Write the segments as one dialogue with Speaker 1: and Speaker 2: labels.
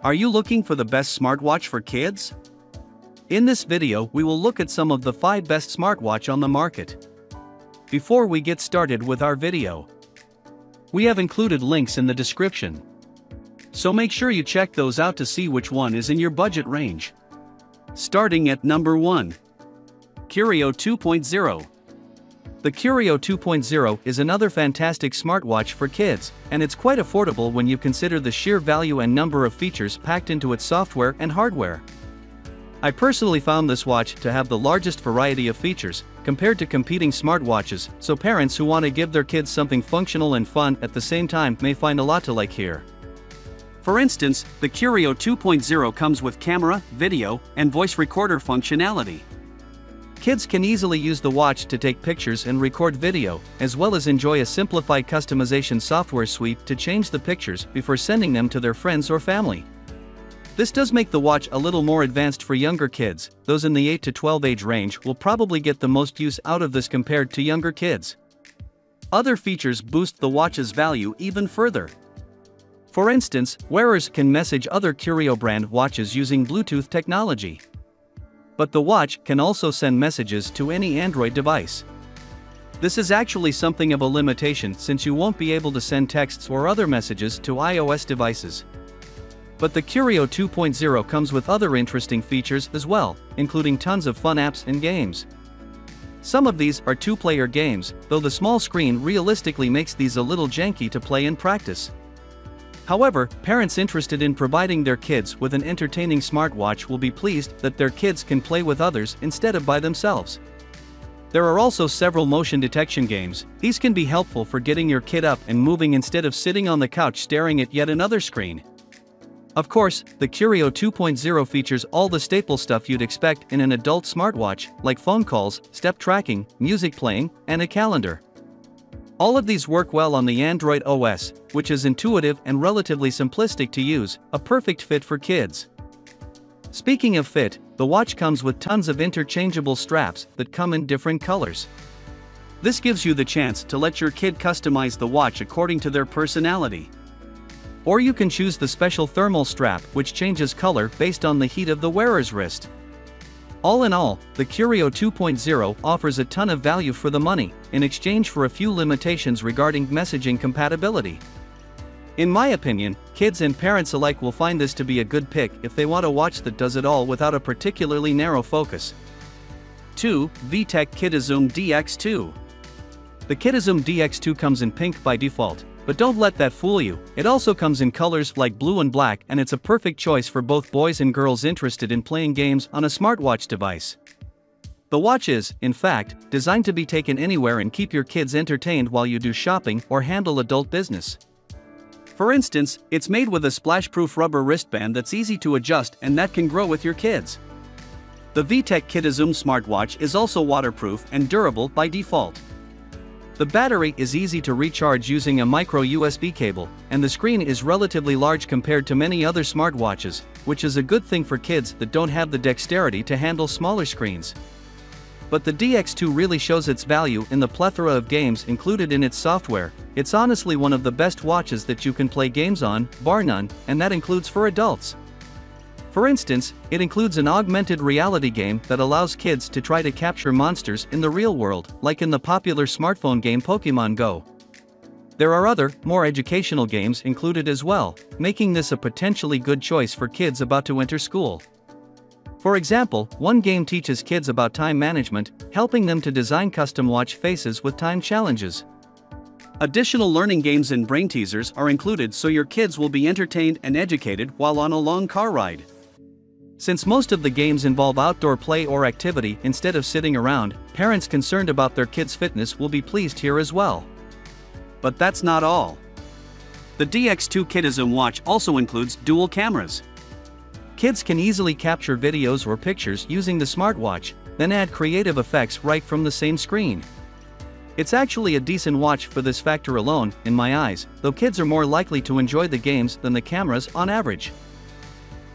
Speaker 1: Are you looking for the best smartwatch for kids? In this video, we will look at some of the 5 best smartwatch on the market. Before we get started with our video, we have included links in the description, so make sure you check those out to see which one is in your budget range. Starting at number 1. Curio 2.0. The Curio 2.0 is another fantastic smartwatch for kids, and it's quite affordable when you consider the sheer value and number of features packed into its software and hardware. I personally found this watch to have the largest variety of features, compared to competing smartwatches, so parents who want to give their kids something functional and fun at the same time may find a lot to like here. For instance, the Curio 2.0 comes with camera, video, and voice recorder functionality. Kids can easily use the watch to take pictures and record video, as well as enjoy a simplified customization software suite to change the pictures before sending them to their friends or family. This does make the watch a little more advanced for younger kids. Those in the 8 to 12 age range will probably get the most use out of this compared to younger kids. Other features boost the watch's value even further. For instance, wearers can message other Curio brand watches using Bluetooth technology. But the watch can also send messages to any Android device. This is actually something of a limitation since you won't be able to send texts or other messages to iOS devices. But the Curio 2.0 comes with other interesting features as well, including tons of fun apps and games. Some of these are two-player games, though the small screen realistically makes these a little janky to play in practice. However, parents interested in providing their kids with an entertaining smartwatch will be pleased that their kids can play with others instead of by themselves. There are also several motion detection games. These can be helpful for getting your kid up and moving instead of sitting on the couch staring at yet another screen. Of course, the Curio 2.0 features all the staple stuff you'd expect in an adult smartwatch, like phone calls, step tracking, music playing, and a calendar. All of these work well on the Android OS, which is intuitive and relatively simplistic to use, a perfect fit for kids. Speaking of fit, the watch comes with tons of interchangeable straps that come in different colors. This gives you the chance to let your kid customize the watch according to their personality. Or you can choose the special thermal strap, which changes color based on the heat of the wearer's wrist. All in all, the Curio 2.0 offers a ton of value for the money, in exchange for a few limitations regarding messaging compatibility. In my opinion, kids and parents alike will find this to be a good pick if they want a watch that does it all without a particularly narrow focus. 2. VTech KidiZoom DX2. The KidiZoom DX2 comes in pink by default. But don't let that fool you, it also comes in colors like blue and black, and it's a perfect choice for both boys and girls interested in playing games on a smartwatch device. The watch is, in fact, designed to be taken anywhere and keep your kids entertained while you do shopping or handle adult business. For instance, it's made with a splash-proof rubber wristband that's easy to adjust and that can grow with your kids. The VTech KidiZoom smartwatch is also waterproof and durable by default. The battery is easy to recharge using a micro USB cable, and the screen is relatively large compared to many other smartwatches, which is a good thing for kids that don't have the dexterity to handle smaller screens. But the DX2 really shows its value in the plethora of games included in its software. It's honestly one of the best watches that you can play games on, bar none, and that includes for adults. For instance, it includes an augmented reality game that allows kids to try to capture monsters in the real world, like in the popular smartphone game Pokemon Go. There are other, more educational games included as well, making this a potentially good choice for kids about to enter school. For example, one game teaches kids about time management, helping them to design custom watch faces with time challenges. Additional learning games and brain teasers are included so your kids will be entertained and educated while on a long car ride. Since most of the games involve outdoor play or activity instead of sitting around, parents concerned about their kids' fitness will be pleased here as well. But that's not all. The DX2 KidiZoom watch also includes dual cameras. Kids can easily capture videos or pictures using the smartwatch, then add creative effects right from the same screen. It's actually a decent watch for this factor alone, in my eyes, though kids are more likely to enjoy the games than the cameras on average.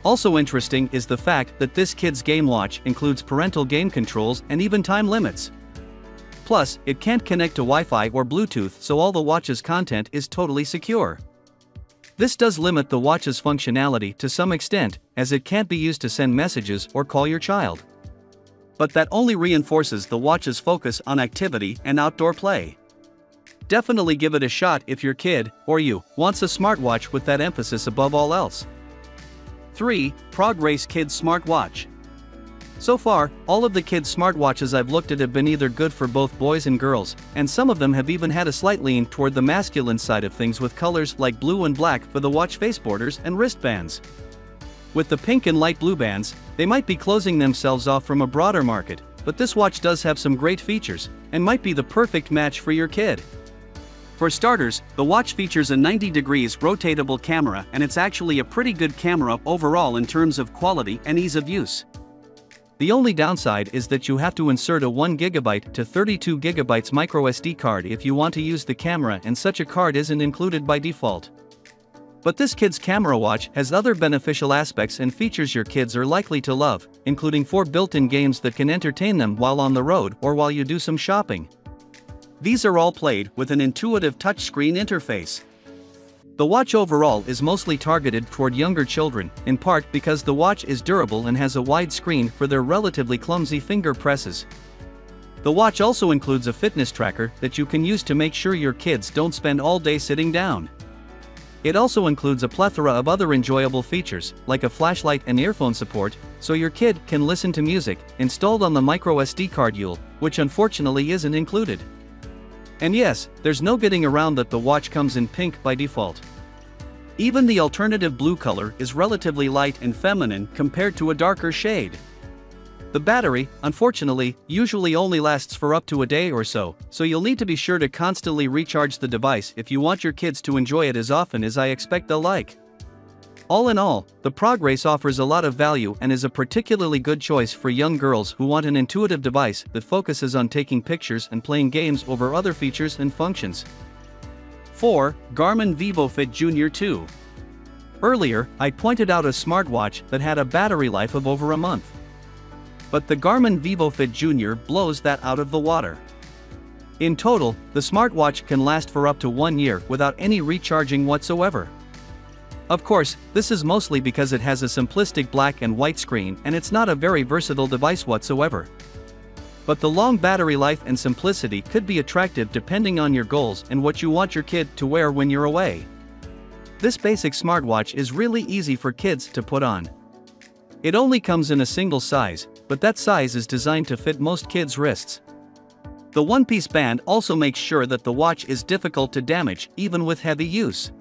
Speaker 1: Also interesting is the fact that this kid's game watch includes parental game controls and even time limits. Plus, it can't connect to Wi-Fi or Bluetooth, so all the watch's content is totally secure. This does limit the watch's functionality to some extent, as it can't be used to send messages or call your child. But that only reinforces the watch's focus on activity and outdoor play. Definitely give it a shot if your kid, or you, wants a smartwatch with that emphasis above all else. 3. Progress Kids Smartwatch. So far, all of the kids' smartwatches I've looked at have been either good for both boys and girls, and some of them have even had a slight lean toward the masculine side of things with colors like blue and black for the watch face borders and wristbands. With the pink and light blue bands, they might be closing themselves off from a broader market, but this watch does have some great features, and might be the perfect match for your kid. For starters, the watch features a 90 degrees rotatable camera, and it's actually a pretty good camera overall in terms of quality and ease of use. The only downside is that you have to insert a 1GB to 32GB microSD card if you want to use the camera, and such a card isn't included by default. But this kid's camera watch has other beneficial aspects and features your kids are likely to love, including 4 built-in games that can entertain them while on the road or while you do some shopping. These are all played with an intuitive touchscreen interface. The watch overall is mostly targeted toward younger children, in part because the watch is durable and has a wide screen for their relatively clumsy finger presses. The watch also includes a fitness tracker that you can use to make sure your kids don't spend all day sitting down. It also includes a plethora of other enjoyable features, like a flashlight and earphone support, so your kid can listen to music, installed on the microSD card which unfortunately isn't included. And yes, there's no getting around that the watch comes in pink by default. Even the alternative blue color is relatively light and feminine compared to a darker shade. The battery, unfortunately, usually only lasts for up to a day or so you'll need to be sure to constantly recharge the device if you want your kids to enjoy it as often as I expect they'll like. All in all, the Progress offers a lot of value and is a particularly good choice for young girls who want an intuitive device that focuses on taking pictures and playing games over other features and functions. 4. Garmin VivoFit Junior 2. Earlier, I pointed out a smartwatch that had a battery life of over a month. But the Garmin VivoFit Junior blows that out of the water. In total, the smartwatch can last for up to 1 year without any recharging whatsoever. Of course, this is mostly because it has a simplistic black and white screen and it's not a very versatile device whatsoever. But the long battery life and simplicity could be attractive depending on your goals and what you want your kid to wear when you're away. This basic smartwatch is really easy for kids to put on. It only comes in a single size, but that size is designed to fit most kids' wrists. The one-piece band also makes sure that the watch is difficult to damage even with heavy use.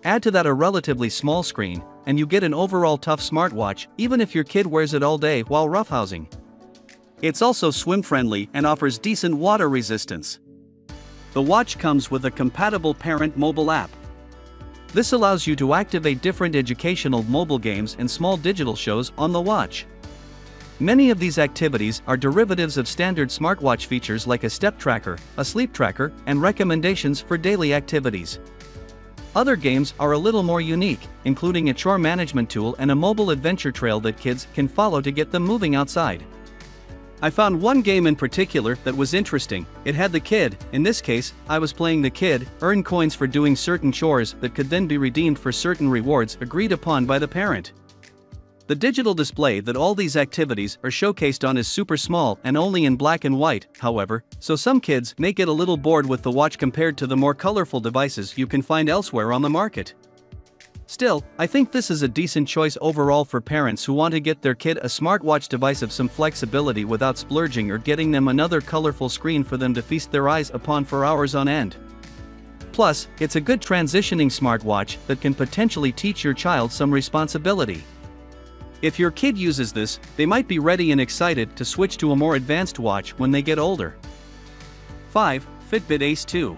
Speaker 1: Add to that a relatively small screen, and you get an overall tough smartwatch even if your kid wears it all day while roughhousing. It's also swim-friendly and offers decent water resistance. The watch comes with a compatible parent mobile app. This allows you to activate different educational mobile games and small digital shows on the watch. Many of these activities are derivatives of standard smartwatch features like a step tracker, a sleep tracker, and recommendations for daily activities. Other games are a little more unique, including a chore management tool and a mobile adventure trail that kids can follow to get them moving outside. I found one game in particular that was interesting. It had the kid, in this case, I was playing the kid, earn coins for doing certain chores that could then be redeemed for certain rewards agreed upon by the parent. The digital display that all these activities are showcased on is super small and only in black and white, however, so some kids may get a little bored with the watch compared to the more colorful devices you can find elsewhere on the market. Still, I think this is a decent choice overall for parents who want to get their kid a smartwatch device of some flexibility without splurging or getting them another colorful screen for them to feast their eyes upon for hours on end. Plus, it's a good transitioning smartwatch that can potentially teach your child some responsibility. If your kid uses this, they might be ready and excited to switch to a more advanced watch when they get older. 5. Fitbit Ace 2.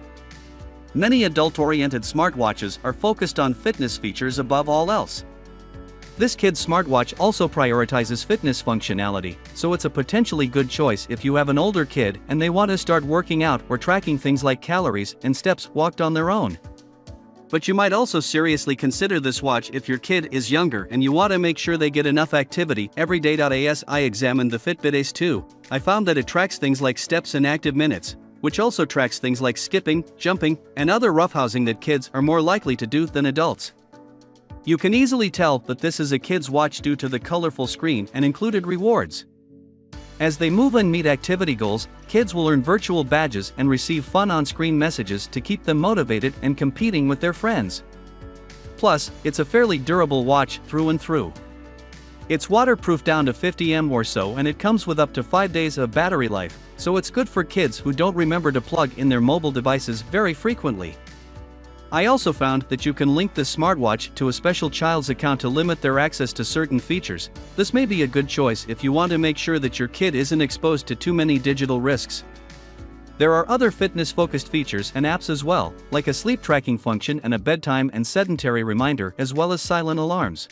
Speaker 1: Many adult-oriented smartwatches are focused on fitness features above all else. This kid's smartwatch also prioritizes fitness functionality, so it's a potentially good choice if you have an older kid and they want to start working out or tracking things like calories and steps walked on their own. But you might also seriously consider this watch if your kid is younger and you want to make sure they get enough activity every day. As I examined the Fitbit Ace 2, I found that it tracks things like steps and active minutes, which also tracks things like skipping, jumping, and other roughhousing that kids are more likely to do than adults. You can easily tell that this is a kid's watch due to the colorful screen and included rewards. As they move and meet activity goals, kids will earn virtual badges and receive fun on-screen messages to keep them motivated and competing with their friends. Plus, it's a fairly durable watch through and through. It's waterproof down to 50 mAh or so, and it comes with up to 5 days of battery life, so it's good for kids who don't remember to plug in their mobile devices very frequently. I also found that you can link this smartwatch to a special child's account to limit their access to certain features. This may be a good choice if you want to make sure that your kid isn't exposed to too many digital risks. There are other fitness-focused features and apps as well, like a sleep tracking function and a bedtime and sedentary reminder, as well as silent alarms.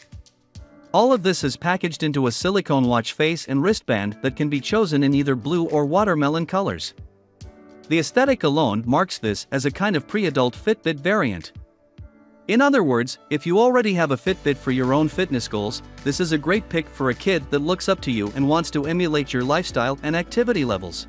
Speaker 1: All of this is packaged into a silicone watch face and wristband that can be chosen in either blue or watermelon colors. The aesthetic alone marks this as a kind of pre-adult Fitbit variant. In other words, if you already have a Fitbit for your own fitness goals, this is a great pick for a kid that looks up to you and wants to emulate your lifestyle and activity levels.